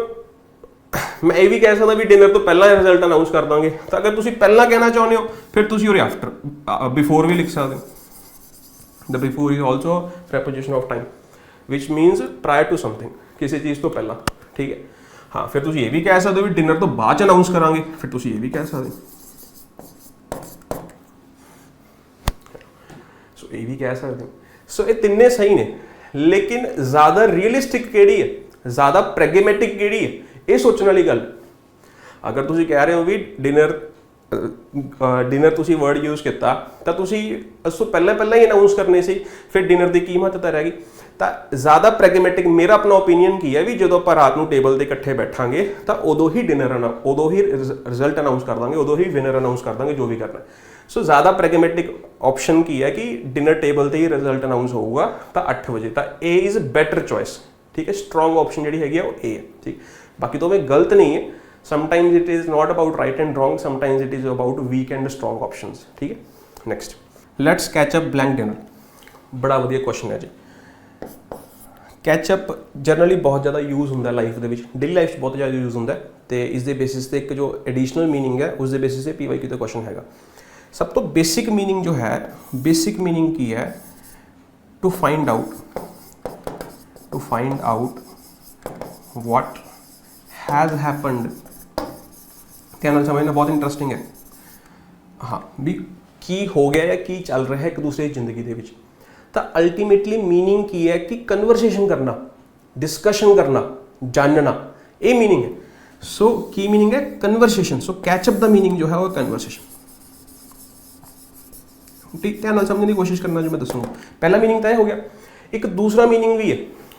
ਮੈਂ ਇਹ ਵੀ ਕਹਿ ਸਕਦਾ ਵੀ ਡਿਨਰ ਤੋਂ ਪਹਿਲਾਂ ਰਿਜ਼ਲਟ ਅਨਾਊਂਸ ਕਰ ਦਾਂਗੇ। ਤਾਂ ਅਗਰ ਤੁਸੀਂ ਪਹਿਲਾਂ ਕਹਿਣਾ ਚਾਹੁੰਦੇ ਹੋ ਫਿਰ ਤੁਸੀਂ ਉਹਦੇ ਆਫਟਰ ਬਿਫੋਰ ਵੀ ਲਿਖ ਸਕਦੇ ਹੋ। The before is also preposition of time, which means prior to something, किसी चीज़ तो पहला, ठीक है। हाँ, फिर तुम ये भी कह सकते हो डिनर तो बाद अनाउंस करांगे, फिर तुम ये भी कह सकते हो। सो ये भी कह सकते हो। सो ये तिन्ने सही ने, लेकिन ज़्यादा रियलिस्टिक केड़ी है, ज़्यादा प्रैग्मेटिक केड़ी है, ये सोचने वाली गल। अगर तुम कह रहे हो भी डिनर तुसी वर्ड यूज़ किया तो तुसी उस तो पहले ही अनाउंस करने से फिर डिनर की की महत्ता रह गई। तो ज़्यादा प्रैग्मेटिक मेरा अपना ओपीनियन की है भी जो आप रात को टेबल पर इकट्ठे बैठांगे तो उदों ही डिनर उदों ही रिजल्ट अनाउंस कर देंगे, उदों ही विनर अनाउंस कर देंगे, जो भी करना है। सो ज़्यादा प्रैग्मेटिक ऑप्शन की है कि डिनर टेबल पर ही रिजल्ट अनाउंस होगा तो 8 बजे। तो ए इज़ बेटर चॉइस, ठीक है। स्ट्रॉन्ग ऑप्शन जी हैगी वो ए है, ठीक। बाकी तो मैं गलत नहीं है। Sometimes it is not about right and wrong, sometimes it is about weak and strong options, ठीक है। Next, let's catch up blank dinner, बड़ा वधिया क्वेश्चन है जी। कैचअप जनरली बहुत ज़्यादा यूज़ होंगे लाइफ के डेली लाइफ बहुत ज़्यादा यूज़ होंगे, तो इस बेसिस से एक जो एडिशनल मीनिंग है उस बेसिस से PYQ का क्वेश्चन हैगा। सब तो बेसिक मीनिंग जो है, बेसिक मीनिंग की है to find out what has happened। ध्यान समझना बहुत इंटरेस्टिंग है। हाँ भी की हो गया या की चल रहा है एक दूसरे की जिंदगी के विच। तो अल्टीमेटली मीनिंग की है कि कन्वरसेशन करना, डिस्कशन करना, जानना, ये मीनिंग है। सो की मीनिंग है conversation. So catch up the meaning जो है वो कन्वरसेशन। ठीक, ध्यान समझने की कोशिश करना जो मैं दसूँगा। पहला मीनिंग तय हो गया। एक दूसरा मीनिंग भी है।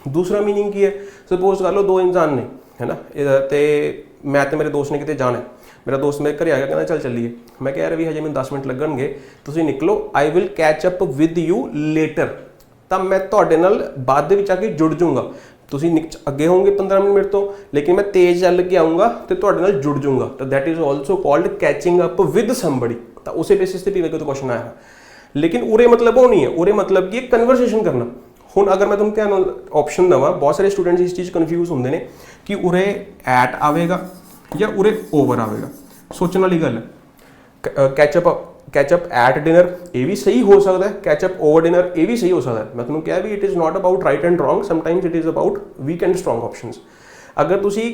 दूसरा मीनिंग की है, सपोज कर लो दो इंसान ने, है ना, तो मैं तो मेरे दोस्त ने कितने जाना है। मेरा दोस्त मेरे घर आ गया, कहना चल चलिए। मैं कह रहा भी हजे मैं 10 मिनट लगणगे, तुसीं निकलो, I will catch up with you later. तो मैं तुहाडे नाल बाद दे विच आके जुड़ जाऊँगा। ਤੁਸੀਂ ਅੱਗੇ ਹੋਵੋਗੇ 15 ਮਿੰਟ ਮੇਰੇ ਤੋਂ, ਲੇਕਿਨ ਮੈਂ ਤੇਜ਼ ਚੱਲ ਕੇ ਆਊਂਗਾ ਤੇ ਤੁਹਾਡੇ ਨਾਲ ਜੁੜ ਜਾਊਂਗਾ, ਤਾਂ that is also called catching up with somebody. ਤਾਂ ਉਸੇ ਬੇਸਿਸ ਤੇ ਵੀ ਕੁਐਸਚਨ ਆਇਆ। ਲੇਕਿਨ ਉਰੇ ਮਤਲਬ ਉਹ ਨਹੀਂ ਹੈ, ਉਰੇ ਮਤਲਬ ਕਿ ਕਨਵਰਸੇਸ਼ਨ ਕਰਨਾ। ਹੁਣ ਅਗਰ ਮੈਂ ਤੁਹਾਨੂੰ ਧਿਆਨ ਨਾਲ ਆਪਸ਼ਨ ਦੇਵਾਂ, ਬਹੁਤ ਸਾਰੇ ਸਟੂਡੈਂਟਸ ਇਸ ਚੀਜ਼ ਕਨਫਿਊਜ਼ ਹੁੰਦੇ ਨੇ ਕਿ ਉਰੇ ਐਟ ਆਵੇਗਾ ਜਾਂ ਉਰੇ ਓਵਰ ਆਵੇਗਾ। ਸੋਚਣ ਵਾਲੀ ਗੱਲ ਹੈ। ਕੈਚਅਪ ਐਟ ਡਿਨਰ ਇਹ ਵੀ ਸਹੀ ਹੋ ਸਕਦਾ ਹੈ, ਕੈਚਅਪ ਓਵਰ ਡਿਨਰ ਇਹ ਵੀ ਸਹੀ ਹੋ ਸਕਦਾ ਹੈ। ਮੈਂ ਤੁਹਾਨੂੰ ਕਿਹਾ ਵੀ it is not about right and wrong, sometimes it is about weak and strong options. ਅਗਰ ਤੁਸੀਂ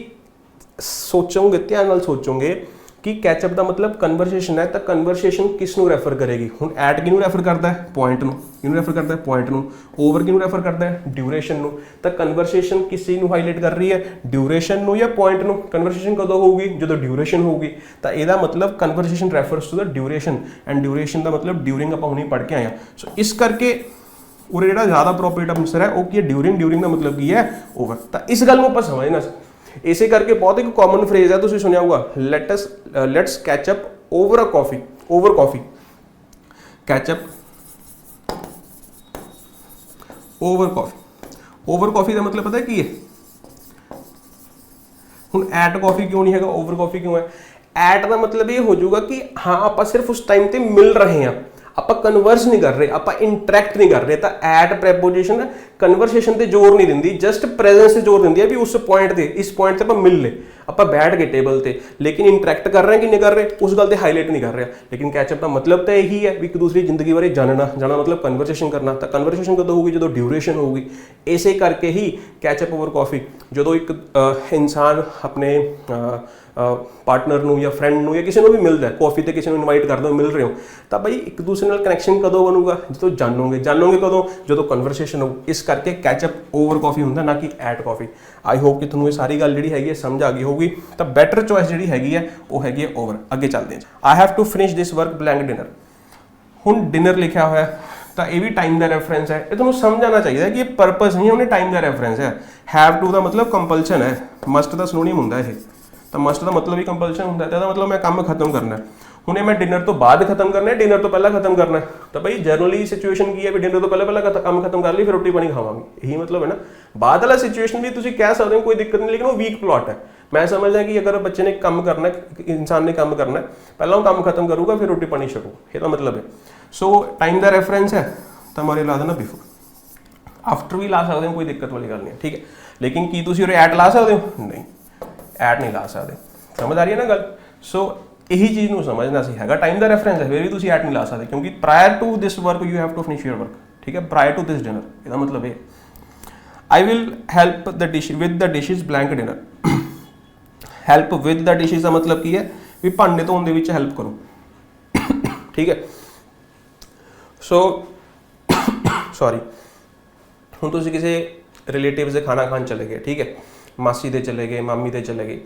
ਸੋਚੋਗੇ, ਧਿਆਨ ਨਾਲ ਸੋਚੋਗੇ ਕਿ ਕੈਚਅਪ ਦਾ ਮਤਲਬ ਕਨਵਰਸੇਸ਼ਨ ਹੈ, ਤਾਂ ਕਨਵਰਸੇਸ਼ਨ ਕਿਸ ਨੂੰ ਰੈਫਰ ਕਰੇਗੀ? ਹੁਣ ਐਟ ਕਿਹਨੂੰ ਰੈਫਰ ਕਰਦਾ ਹੈ? ਪੁਆਇੰਟ ਨੂੰ। ਕਿਹਨੂੰ ਰੈਫਰ ਕਰਦਾ ਹੈ? ਪੁਆਇੰਟ ਨੂੰ। ਓਵਰ ਕਿਹਨੂੰ ਰੈਫਰ ਕਰਦਾ ਹੈ? ਡਿਊਰੇਸ਼ਨ ਨੂੰ। ਤਾਂ ਕਨਵਰਸੇਸ਼ਨ ਕਿਸ ਚੀਜ਼ ਨੂੰ ਹਾਈਲਾਈਟ ਕਰ ਰਹੀ ਹੈ? ਡਿਊਰੇਸ਼ਨ ਨੂੰ ਜਾਂ ਪੁਆਇੰਟ ਨੂੰ? ਕਨਵਰਸੇਸ਼ਨ ਕਦੋਂ ਹੋਊਗੀ? ਜਦੋਂ ਡਿਊਰੇਸ਼ਨ ਹੋਊਗੀ। ਤਾਂ ਇਹਦਾ ਮਤਲਬ conversation refers to the duration, and duration ਦਾ ਮਤਲਬ ਡਿਊਰਿੰਗ ਆਪਾਂ ਹੁਣੇ ਪੜ੍ਹ ਕੇ ਆਏ ਹਾਂ। ਸੋ ਇਸ ਕਰਕੇ ਉਰੇ ਜਿਹੜਾ ਜ਼ਿਆਦਾ ਅਪਰੋਪਰੀਏਟ ਆਨਸਰ ਹੈ ਉਹ ਕੀ ਹੈ? ਡਿਊਰਿੰਗ। ਡਿਊਰਿੰਗ ਦਾ ਮਤਲਬ ਕੀ ਹੈ? ਓਵਰ। ਤਾਂ ਇਸ ਗੱਲ ਨੂੰ ਆਪਾਂ ਸਮਝਣਾ। ਇਸੇ ਕਰਕੇ ਬਹੁਤ ਇੱਕ ਕਾਮਨ ਫਰੇਜ਼ ਹੈ, ਤੁਸੀਂ ਸੁਣਿਆ ਹੋਊਗਾ, let's catch up over a coffee. Over coffee, catch up over coffee. Over coffee ਦਾ ਮਤਲਬ ਪਤਾ ਕੀ ਹੈ? ਹੁਣ ਐਟ ਕਾਫੀ ਕਿਉਂ ਨਹੀਂ ਹੈਗਾ, ਓਵਰ ਕਾਫੀ ਕਿਉਂ ਹੈ? ਐਟ ਦਾ ਮਤਲਬ ਇਹ ਹੋ ਜਾਊਗਾ ਕਿ ਹਾਂ ਆਪਾਂ ਸਿਰਫ ਉਸ ਟਾਈਮ ਤੇ ਮਿਲ ਰਹੇ ਹਾਂ, ਆਪਾਂ ਕਨਵਰਸ ਨਹੀਂ ਕਰ ਰਹੇ, ਆਪਾਂ ਇੰਟਰੈਕਟ ਨਹੀਂ ਕਰ ਰਹੇ। ਤਾਂ ਐਟ ਪ੍ਰੈਪੋਜੀਸ਼ਨ ਕਨਵਰਸੇਸ਼ਨ ਤੇ ਜ਼ੋਰ ਨਹੀਂ ਦਿੰਦੀ, ਜਸਟ ਪ੍ਰੈਜ਼ੈਂਸ ਤੇ ਜ਼ੋਰ ਦਿੰਦੀ ਹੈ ਵੀ ਉਸ ਪੁਆਇੰਟ ਤੇ, ਇਸ ਪੁਆਇੰਟ ਤੇ ਆਪਾਂ ਮਿਲ ਲਏ, ਆਪਾਂ ਬੈਠ ਗਏ ਟੇਬਲ ਤੇ, ਲੇਕਿਨ ਇੰਟਰੈਕਟ ਕਰ ਰਹੇ ਕਿ ਨਹੀਂ ਕਰ ਰਹੇ ਉਸ ਗੱਲ ਤੇ ਹਾਈਲਾਈਟ ਨਹੀਂ ਕਰ ਰਿਹਾ। ਲੇਕਿਨ ਕੈਚਅਪ ਦਾ ਮਤਲਬ ਤਾਂ ਇਹੀ ਹੈ ਵੀ ਇੱਕ ਦੂਸਰੀ ਜ਼ਿੰਦਗੀ ਬਾਰੇ ਜਾਣਨਾ ਮਤਲਬ ਕਨਵਰਸੇਸ਼ਨ ਕਰਨਾ। ਤਾਂ ਕਨਵਰਸੇਸ਼ਨ ਕਦੋਂ ਹੋਊਗੀ? ਜਦੋਂ ਡਿਊਰੇਸ਼ਨ ਹੋਊਗੀ। ਇਸੇ ਕਰਕੇ ਹੀ ਕੈਚਅਪ ਓਵਰ ਕਾਫੀ, ਜਦੋਂ ਇੱਕ ਇਨਸਾਨ ਆਪਣੇ ਪਾਰਟਨਰ ਨੂੰ ਜਾਂ ਫਰੈਂਡ ਨੂੰ ਜਾਂ ਕਿਸੇ ਨੂੰ ਵੀ ਮਿਲਦਾ, ਕਾਫੀ ਤੇ ਕਿਸੇ ਨੂੰ ਇਨਵਾਈਟ ਕਰਦੇ ਹੋ, ਮਿਲ ਰਹੇ ਹੋ, ਤਾਂ ਬਈ ਇੱਕ ਦੂਸਰੇ ਨਾਲ ਕਨੈਕਸ਼ਨ ਕਦੋਂ ਬਣੂਗਾ? ਜਦੋਂ ਜਾਣੋਗੇ ਕਦੋਂ? ਜਦੋਂ ਕਨਵਰਸੇਸ਼ਨ ਹੋਊ। ਇਸ ਕਰਕੇ ਕੈਚਅਪ ਓਵਰ ਕਾਫੀ ਹੁੰਦਾ, ਨਾ ਕਿ ਐਟ ਕਾਫੀ। ਆਈ ਹੋਪ ਕਿ ਤੁਹਾਨੂੰ ਇਹ ਸਾਰੀ ਗੱਲ ਜਿਹੜੀ ਹੈਗੀ ਹੈ ਸਮਝ ਆ ਗਈ ਹੋਊਗੀ। ਤਾਂ ਬੈਟਰ ਚੋਇਸ ਜਿਹੜੀ ਹੈਗੀ ਹੈ ਉਹ ਹੈਗੀ ਹੈ ਓਵਰ। ਅੱਗੇ ਚੱਲਦੇ ਹਾਂ। I have to finish this work blank dinner. ਹੁਣ ਡਿਨਰ ਲਿਖਿਆ ਹੋਇਆ, ਤਾਂ ਇਹ ਵੀ ਟਾਈਮ ਦਾ ਰੈਫਰੈਂਸ ਹੈ। ਇਹ ਤੁਹਾਨੂੰ ਸਮਝ ਆਉਣਾ ਚਾਹੀਦਾ ਕਿ ਇਹ ਪਰਪਸ ਨਹੀਂ, ਉਹਨੇ ਟਾਈਮ ਦਾ ਰੈਫਰੈਂਸ ਹੈ। ਹੈਵ ਟੂ ਦਾ ਮਤਲਬ ਕੰਪਲਸ਼ਨ ਹੈ, ਮਸਟ ਦਾ ਸਿਨੋਨਿਮ ਹੁੰਦਾ ਇਹ। ਤਾਂ ਮਸਟ ਦਾ ਮਤਲਬ ਹੀ ਕੰਪਲਸ਼ਨ ਹੁੰਦਾ, ਤਾਂ ਇਹਦਾ ਮਤਲਬ ਮੈਂ ਕੰਮ ਖਤਮ ਕਰਨਾ। ਹੁਣ ਇਹ ਮੈਂ ਡਿਨਰ ਤੋਂ ਬਾਅਦ ਖਤਮ ਕਰਨਾ ਹੈ, ਡਿਨਰ ਤੋਂ ਪਹਿਲਾਂ ਖਤਮ ਕਰਨਾ। ਤਾਂ ਬਈ ਜਨਰਲੀ ਸਿਚੁਏਸ਼ਨ ਕੀ ਹੈ ਵੀ ਡਿਨਰ ਤੋਂ ਪਹਿਲਾਂ ਕੰਮ ਖਤਮ ਕਰ ਲਈ, ਫਿਰ ਰੋਟੀ ਪਾਣੀ ਖਾਵਾਂਗੇ, ਇਹੀ ਮਤਲਬ ਹੈ ਨਾ। ਬਾਅਦ ਵਾਲਾ ਸਿਚੁਏਸ਼ਨ ਵੀ ਤੁਸੀਂ ਕਹਿ ਸਕਦੇ ਹੋ, ਕੋਈ ਦਿੱਕਤ ਨਹੀਂ, ਲੇਕਿਨ ਉਹ ਵੀਕ ਪਲਾਟ ਹੈ। ਮੈਂ ਸਮਝਦਾ ਕਿ ਅਗਰ ਬੱਚੇ ਨੇ ਕੰਮ ਕਰਨਾ, ਇਨਸਾਨ ਨੇ ਕੰਮ ਕਰਨਾ, ਪਹਿਲਾਂ ਉਹ ਕੰਮ ਖਤਮ ਕਰੂਗਾ, ਫਿਰ ਰੋਟੀ ਪਾਣੀ ਛਕੂ, ਇਹਦਾ ਮਤਲਬ ਹੈ। ਸੋ ਟਾਈਮ ਦਾ ਰੈਫਰੈਂਸ ਹੈ, ਤਾਂ ਮਾਰੇ ਲਾ ਦੇਣਾ ਬਿਫੋਰ। ਆਫਟਰ ਵੀ ਲਾ ਸਕਦੇ ਹੋ, ਕੋਈ ਦਿੱਕਤ ਵਾਲੀ ਗੱਲ ਨਹੀਂ, ਠੀਕ ਹੈ। ਲੇਕਿਨ ਕੀ ਤੁਸੀਂ ਉਰੇ ਐਟ ਲਾ ਸਕਦੇ ਹੋ? ਨਹੀਂ, ਐਟ ਨਹੀਂ ਲਾ ਸਕਦੇ। ਸਮਝ ਆ ਰਹੀ ਹੈ ਨਾ ਗੱਲ? ਸੋ ਇਹੀ ਚੀਜ਼ ਨੂੰ ਸਮਝਣਾ ਸੀ। ਹੈਗਾ ਟਾਈਮ ਦਾ ਰੈਫਰੈਂਸ ਹੈ, ਫਿਰ ਵੀ ਤੁਸੀਂ ਐਟ ਨਹੀਂ ਲਾ ਸਕਦੇ, ਕਿਉਂਕਿ prior to this work you have to finish your work, ਠੀਕ ਹੈ। ਪ੍ਰਾਇਰ ਟੂ ਦਿਸ ਡਿਨਰ, ਇਹਦਾ ਮਤਲਬ ਇਹ। I will help the dish with the dishes blank dinner. Help with the dishes ਦਾ ਮਤਲਬ ਕੀ ਹੈ? ਵੀ ਭਾਂਡੇ ਧੋਣ ਦੇ ਵਿੱਚ ਹੈਲਪ ਕਰੋ, ਠੀਕ ਹੈ। ਸੋ ਸੌਰੀ, ਹੁਣ ਤੁਸੀਂ ਕਿਸੇ ਰਿਲੇਟਿਵਸ ਦੇ ਖਾਣਾ ਖਾਣ ਚਲੇ ਗਏ, ਠੀਕ ਹੈ, ਮਾਸੀ ਦੇ ਚਲੇ ਗਏ, ਮਾਮੀ ਦੇ ਚਲੇ ਗਏ,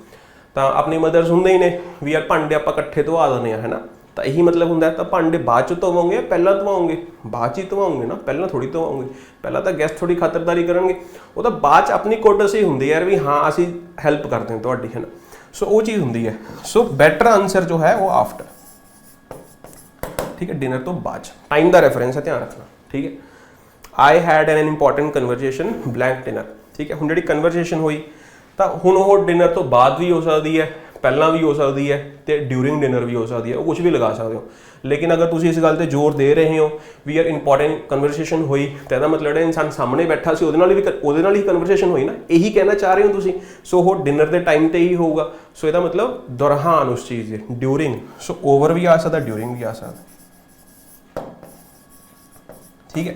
ਤਾਂ ਆਪਣੀ ਮਦਰਸ ਹੁੰਦੇ ਹੀ ਨੇ ਵੀ ਯਾਰ ਭਾਂਡੇ ਆਪਾਂ ਇਕੱਠੇ ਧਵਾ ਦਿੰਦੇ ਹਾਂ, ਹੈ ਨਾ। ਤਾਂ ਇਹੀ ਮਤਲਬ ਹੁੰਦਾ। ਤਾਂ ਭਾਂਡੇ ਬਾਅਦ 'ਚ ਧੋਵੋਗੇ, ਪਹਿਲਾਂ ਧਵਾਓਗੇ? ਬਾਅਦ 'ਚ ਹੀ ਧਵਾਓਗੇ ਨਾ, ਪਹਿਲਾਂ ਥੋੜ੍ਹੀ ਧਵਾਓਗੇ। ਪਹਿਲਾਂ ਤਾਂ ਗੈਸਟ ਥੋੜੀ ਖਾਤਰਦਾਰੀ ਕਰਨਗੇ, ਉਹ ਤਾਂ ਬਾਅਦ 'ਚ ਆਪਣੀ ਕੋਰਟਸੀ ਹੁੰਦੀ ਯਾਰ ਵੀ ਹਾਂ ਅਸੀਂ ਹੈਲਪ ਕਰਦੇ ਹਾਂ ਤੁਹਾਡੀ, ਹੈ ਨਾ। ਸੋ ਉਹ ਚੀਜ਼ ਹੁੰਦੀ ਹੈ। ਸੋ ਬੈਟਰ ਆਨਸਰ ਜੋ ਹੈ ਉਹ ਆਫਟਰ, ਠੀਕ ਹੈ, ਡਿਨਰ ਤੋਂ ਬਾਅਦ 'ਚ। ਟਾਈਮ ਦਾ ਰੈਫਰੈਂਸ ਹੈ, ਧਿਆਨ ਰੱਖਣਾ, ਠੀਕ ਹੈ। I had N important conversation blank dinner, ਠੀਕ ਹੈ। ਹੁਣ ਜਿਹੜੀ ਕਨਵਰਸੇਸ਼ਨ ਹੋਈ, ਤਾਂ ਹੁਣ ਉਹ ਡਿਨਰ ਤੋਂ ਬਾਅਦ ਵੀ ਹੋ ਸਕਦੀ ਹੈ, ਪਹਿਲਾਂ ਵੀ ਹੋ ਸਕਦੀ ਹੈ, ਤੇ ਡਿਊਰਿੰਗ ਡਿਨਰ ਵੀ ਹੋ ਸਕਦੀ ਹੈ, ਉਹ ਕੁਝ ਵੀ ਲਗਾ ਸਕਦੇ ਹੋ। ਲੇਕਿਨ ਅਗਰ ਤੁਸੀਂ ਇਸ ਗੱਲ ਤੇ ਜ਼ੋਰ ਦੇ ਰਹੇ ਹੋ ਵੀ ਯਾਰ ਇੰਪੋਰਟੈਂਟ ਕਨਵਰਸੇਸ਼ਨ ਹੋਈ, ਤਾਂ ਇਹਦਾ ਮਤਲਬ ਜਿਹੜਾ ਇਨਸਾਨ ਸਾਹਮਣੇ ਬੈਠਾ ਸੀ ਉਹਦੇ ਨਾਲ ਹੀ ਕਨਵਰਸੇਸ਼ਨ ਹੋਈ ਨਾ, ਇਹੀ ਕਹਿਣਾ ਚਾਹ ਰਹੇ ਹੋ ਤੁਸੀਂ। ਸੋ ਉਹ ਡਿਨਰ ਦੇ ਟਾਈਮ ਤੇ ਹੀ ਹੋਊਗਾ। ਸੋ ਇਹਦਾ ਮਤਲਬ ਦੌਰਾਨ ਉਸ ਚੀਜ਼ ਦੇ, ਡਿਊਰਿੰਗ। ਸੋ ਓਵਰ ਵੀ ਆ ਸਕਦਾ, ਡਿਊਰਿੰਗ ਵੀ ਆ ਸਕਦਾ, ਠੀਕ ਹੈ।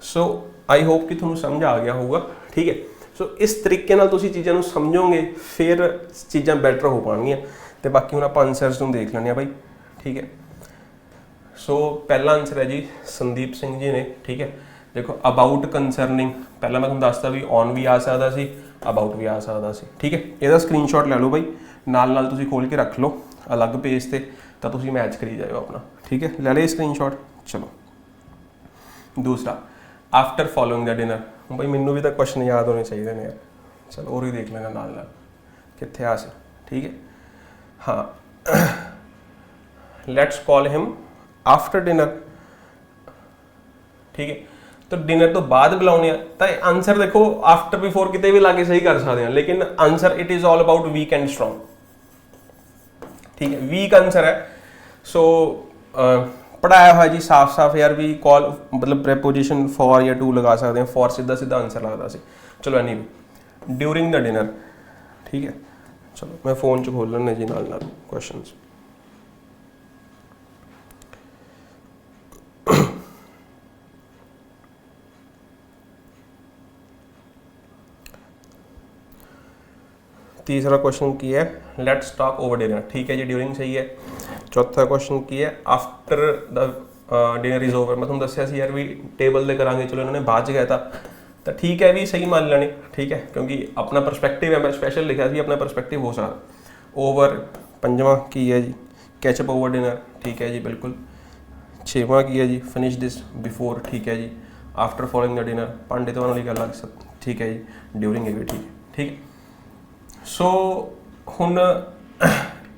ਸੋ ਆਈ ਹੋਪ ਕਿ ਤੁਹਾਨੂੰ ਸਮਝ ਆ ਗਿਆ ਹੋਊਗਾ, ਠੀਕ ਹੈ। ਸੋ ਇਸ ਤਰੀਕੇ ਨਾਲ ਤੁਸੀਂ ਚੀਜ਼ਾਂ ਨੂੰ ਸਮਝੋਗੇ, ਫਿਰ ਚੀਜ਼ਾਂ ਬੈਟਰ ਹੋ ਪਾਉਣਗੀਆਂ। ਤੇ ਬਾਕੀ ਹੁਣ ਆਪਾਂ ਆਨਸਰਸ ਨੂੰ ਦੇਖ ਲੈਂਦੇ ਹਾਂ ਬਾਈ, ਠੀਕ ਹੈ। ਸੋ ਪਹਿਲਾ ਆਨਸਰ ਹੈ ਜੀ ਸੰਦੀਪ ਸਿੰਘ ਜੀ ਨੇ, ਠੀਕ ਹੈ। ਦੇਖੋ ਅਬਾਊਟ ਕੰਸਰਨਿੰਗ, ਪਹਿਲਾਂ ਮੈਂ ਤੁਹਾਨੂੰ ਦੱਸਦਾ ਵੀ ਔਨ ਵੀ ਆ ਸਕਦਾ ਸੀ, ਅਬਾਊਟ ਵੀ ਆ ਸਕਦਾ ਸੀ, ਠੀਕ ਹੈ। ਇਹਦਾ ਸਕਰੀਨਸ਼ਾਟ ਲੈ ਲਓ ਬਾਈ, ਨਾਲ ਤੁਸੀਂ ਖੋਲ ਕੇ ਰੱਖ ਲਓ ਅਲੱਗ ਪੇਜ ਤੇ, ਤਾਂ ਤੁਸੀਂ ਮੈਚ ਕਰੀ ਜਾਇਓ ਆਪਣਾ, ਠੀਕ ਹੈ। ਲੈ ਲਏ ਸਕਰੀਨਸ਼ਾਟ। ਚਲੋ ਦੂਸਰਾ, ਆਫਟਰ ਫੋਲੋਇੰਗ ਦਾ ਡਿਨਰ। ਹੁਣ ਬਾਈ ਮੈਨੂੰ ਵੀ ਤਾਂ ਕੁਐਸਚਨ ਯਾਦ ਹੋਣੇ ਚਾਹੀਦੇ ਨੇ ਯਾਰ, ਚਲੋ ਉਹ ਹੀ ਦੇਖ ਲੈਣਾ ਨਾਲ ਕਿੱਥੇ ਆ ਸੀ, ਠੀਕ ਹੈ। ਹਾਂ, let's call him after dinner, ठीक है। तो डिनर तो बाद बुलाने तो आंसर देखो आफ्टर बिफोर किते भी लाके सही कर सकते हैं, लेकिन answer it is all about weak and strong. ठीक है, वीक आंसर है। सो पढ़ाया हुआ जी साफ साफ यार भी कॉल मतलब प्रेपोजिशन फॉर या टू लगा सकते हैं, फॉर सीधा सीधा आंसर लगता सी। चलो एनी ड्यूरिंग द डिनर। ठीक है, चलो मैं फोन च खोल लेना जी नाल क्वेश्चन। तीसरा क्वेश्चन की है लेट्स टॉक ओवर डिनर। ठीक है जी, ड्यूरिंग सही है। चौथा क्वेश्चन की है after the dinner is over. मैं तुम दसिया सी यार भी टेबल दे करांगे, चलो इन्होंने बाद च कहता तो ठीक है भी सही मान लेने। ठीक है, क्योंकि अपना परस्पैक्टिव है, मैं स्पेशल लिखा भी अपना परस्पैक्टिव हो सकता। ओवर पंजवां की है जी कैचअप ओवर डिनर। ठीक है जी बिल्कुल। छेवां की है जी फिनिश दिस बिफोर। ठीक है जी। आफ्टर फॉलोइंग द डिनर पंडित वाली गल अलग सब। ठीक है जी। ड्यूरिंग ये भी ठीक है। ठीक है, सो हुन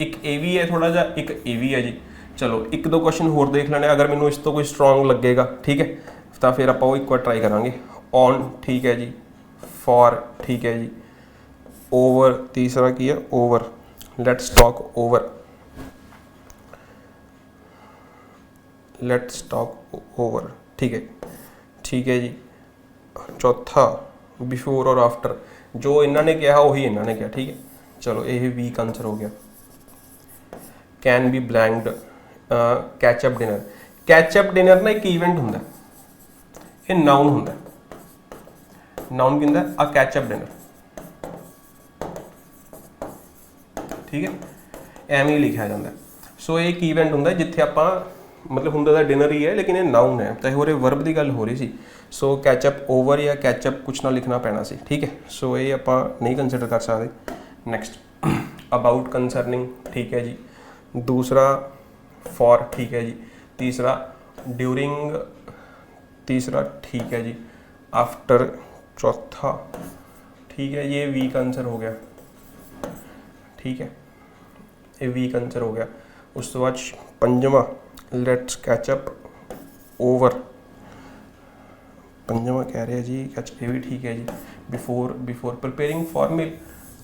एक ए भी है थोड़ा जा, एक ए भी है जी। चलो एक दो क्वेश्चन होर देख लेने, अगर मैनू इस तो कोई स्ट्रॉन्ग लगेगा ठीक है तो फिर आप एक बार ट्राई करांगे। ऑन ठीक है जी, फॉर ठीक है जी, ओवर तीसरा की है over, let's talk over, let's talk over. ठीक है, ठीक है जी। चौथा बिफोर और आफ्टर, जो इन्होंने कहा वही इन्होंने कहा। ठीक है, चलो ये वीक आंसर हो गया। Can be blanked catch up dinner. Catch up dinner ना एक इवेंट होंगे, ये नाउन होंगे। नाउन कहता है अ कैचअप डिनर। ठीक है, एवं ही लिखा जाता है। सो एक इवेंट होंगे जिथे आप मतलब होंगे तो डिनर ही है, लेकिन ये नाउन है तो हो वर्ब की गल हो रही सी। सो कैचअप ओवर या कैचअप कुछ ना लिखना पैना सी। ठीक है, सो ये आप नहीं कंसिडर कर सकते। Next about concerning. ठीक है जी। दूसरा फॉर। ठीक है जी। तीसरा ड्यूरिंग। तीसरा ठीक है जी आफ्टर। चौथा ठीक है, ये वीक आंसर हो गया। ठीक है, ये वीक आंसर हो गया। उस तो बाद पंजवां लेट्स कैचअप ओवर। पंजवां कह रहे हैं जी कैचअप, ये भी ठीक है जी। बिफोर बिफोर प्रिपेयरिंग फॉर मील,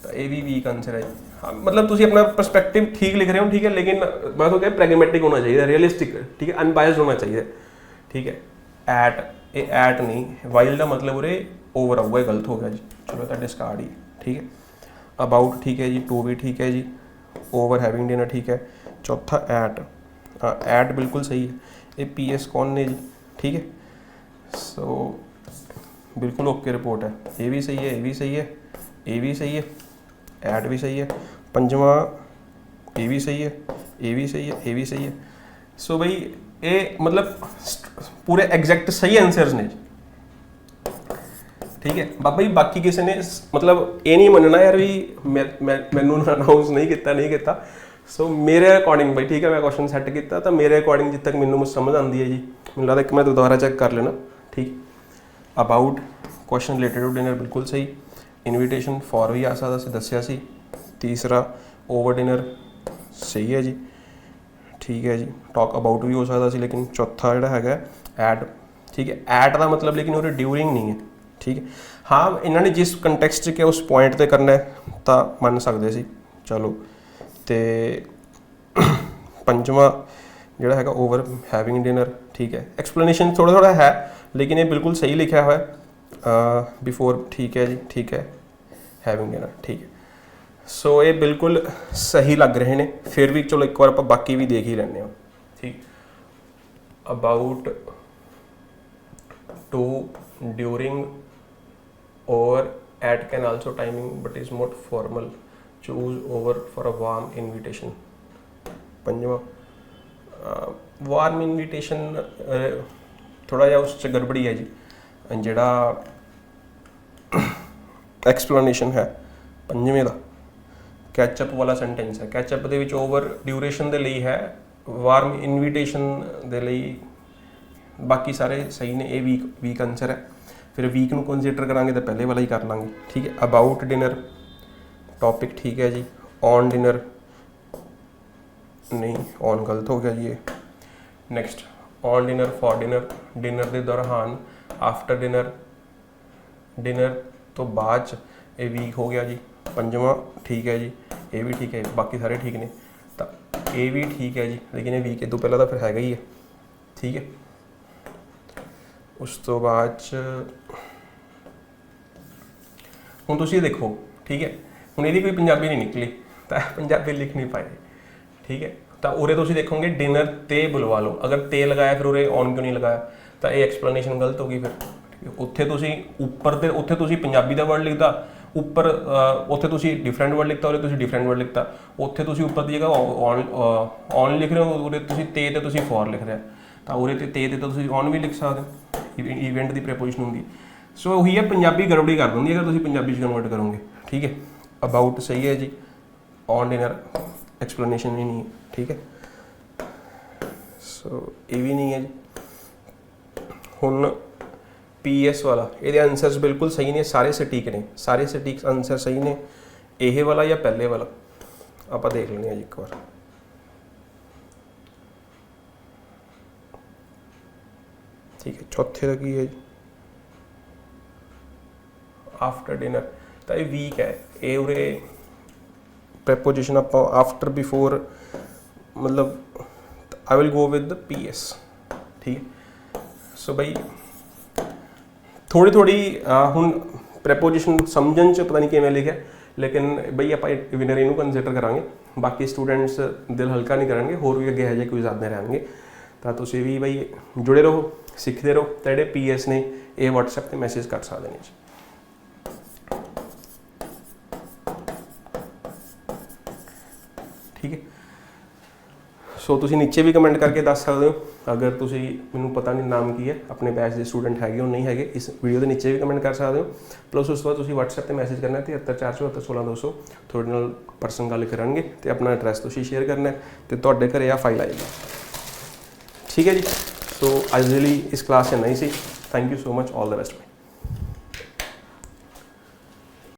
तो ये भी वीक आंसर है। हाँ मतलब तुम अपना परस्पैक्टिव ठीक लिख रहे हो। ठीक है, लेकिन मैं तो क्या प्रैग्मेटिक होना चाहिए, रियलिस्टिक। ठीक है, अनबायस्ड होना चाहिए। ठीक है, एट ये एट नहीं, वाइल का मतलब उरे ओवर आऊगा, गलत हो गया जी। चलो तो डिस्कार्ड ही। ठीक है, अबाउट ठीक है जी, टू भी ठीक है जी, ओवर हैविंग डिनर ठीक है। चौथा एट, हाँ एट बिल्कुल सही है। ये पी एस कौन ने जी। ठीक है, सो बिल्कुल ओके रिपोर्ट है। ये भी सही है, ये भी सही है, ये भी सही है, एट भी सही है। पंजवां ये भी सही है, ये भी सही है, ये भी सही है। सो भाई ये मतलब पूरे एग्जैक्ट सही आंसर्स ने। ठीक है बाबा जी, बाकी किसी ने मतलब ये नहीं मनना यार भी मैनू अनाउंस नहीं किया। सो मेरे अकॉर्डिंग भाई ठीक है, मैं क्वेश्चन सैट किया तो मेरे अकॉर्डिंग जितने तक मैनू समझ आती है जी, मुझे लगता है कि मैं दोबारा चेक कर लेना। ठीक, about question related to dinner बिल्कुल सही। इनविटेशन फॉर भी आ सकता सी, दसिया सी। तीसरा ओवर डिनर सही है जी। ठीक है जी, टॉक अबाउट भी हो सकता सी, लेकिन चौथा जोड़ा है एट। ठीक है, एट का मतलब लेकिन वो ड्यूरिंग नहीं है। ठीक है, हाँ इन्होंने जिस कंटैक्सट के उस पॉइंट पर करना है तो मन सकते सी। चलो तो पंजवां जोड़ा है ओवर हैविंग डिनर। ठीक है, एक्सप्लेनेशन थोड़ा थोड़ा है लेकिन ये बिल्कुल सही लिखा हुआ है। बिफोर ठीक है जी, ठीक है, हैविंग डिनर ठीक है। सो ये बिल्कुल सही लग रहे हैं। फिर भी चलो एक बार आप बाकी भी देख ही लें। ठीक, अबाउट टू ड्यूरिंग और at can also timing but is not formal, choose over for a warm invitation. पंजवा वार्म इन्विटेशन थोड़ा जा उस गड़बड़ी है जी। जिहड़ा एक्सप्लेनेशन है पंजवें का कैचअप वाला सेंटेंस है, कैचअप दे विच ओवर ड्यूरेशन दे लई है, वार्म इन्विटेशन दे लई बाकी सारे सही ने। ये वीक आंसर है। फिर वीक नू कंसीडर करांगे तो पहले वाला ही कर लांगे। ठीक है, अबाउट डिनर टॉपिक ठीक है जी। ऑन डिनर नहीं, ऑन गलत हो गया जी ये। Next on dinner for dinner, dinner के दौरान आफ्टर डिनर तो बाद च ये वीक हो गया जी। पंजवां ठीक है जी, ये भी ठीक है, बाकी सारे ठीक ने, तो ये भी ठीक है जी, लेकिन ये वीक इदों पहला तो फिर हैगा ही है, ठीक है। उस तो बाद हुण तुसीं देखो, ठीक है, हुण इहदी कोई पंजाबी नहीं निकली तो पंजाबी लिख नहीं पाए, ठीक है। तो उरे तुसीं देखोगे डिनर ते बुलवा लो, अगर ते लगाया फिर उरे ऑन क्यों नहीं लगाया, तो ये एक्सप्लेनेशन गलत होगी फिर, ठीक है। उत्थे तुसीं उपर ते उत्थे तुसीं पंजाबी दा वर्ड लिखदा, उपर उत्थे तुसीं डिफरेंट वर्ड लिखता, उरे तुसीं डिफरेंट वर्ड लिखता, उत्थे तुसीं उपर दी जगह ऑन लिख रहे हो, उरे तुसीं ते तुसीं फॉर लिख रहे हो, तो उरे ते तुसीं ऑन भी लिख सकते हो, इवेंट की प्रीपोजिशन होंगी। सो वही है, पंजाबी गड़बड़ी कर देंगी अगर तुसीं पंजाबी कन्वर्ट करोगे, ठीक है। अबाउट सही है जी, ऑन डिनर एक्सप्लेनेशन भी नहीं है, ठीक है। सो ये भी नहीं है जी। हुण PS वाला ये आंसर्स बिल्कुल सही ने, सारे सटीक ने, सारे सटीक आंसर सही ने। ये वाला या पहले वाला आप देख लें जी एक बार। ठीक है, चौथे का की है जी, आफ्टर डिनर, तो ये वीक है, ये उरे प्रपोजिशन आप आफ्टर बिफोर, मतलब I will go with the PS, ठीक है। सो भाई थोड़ी हुण प्रपोजिशन समझन च पता नहीं किवें लिखा, लेकिन बई आप विनर इनू कंसिडर करांगे, बाकी स्टूडेंट्स दिल हल्का नहीं करेंगे, होर भी अगे है कोई आते रहेंगे। तो तुसीं भी बई जुड़े रहो, सीखते रहो, तो जिहड़े PS ने ये WhatsApp ते मैसेज कर सकते हैं जी, ठीक है। सो तुसीं नीचे भी कमेंट करके दस सकते हो, अगर तुसीं मैनूं पता नहीं नाम की है अपने बैच के स्टूडेंट है नहीं है, इस वीडियो के नीचे भी कमेंट कर सकते हो। प्लस उस बाद तुसीं WhatsApp ते मैसेज करना 7347716200, थोड़े नाल परसन गल करांगे, तो अपना एड्रैस तुसीं शेयर करना है, तो तुहाडे घरे आ फाइल आएगी, ठीक है जी। सो अज दे लई इस क्लास इन्ना ही सी। Thank you so much, all the best.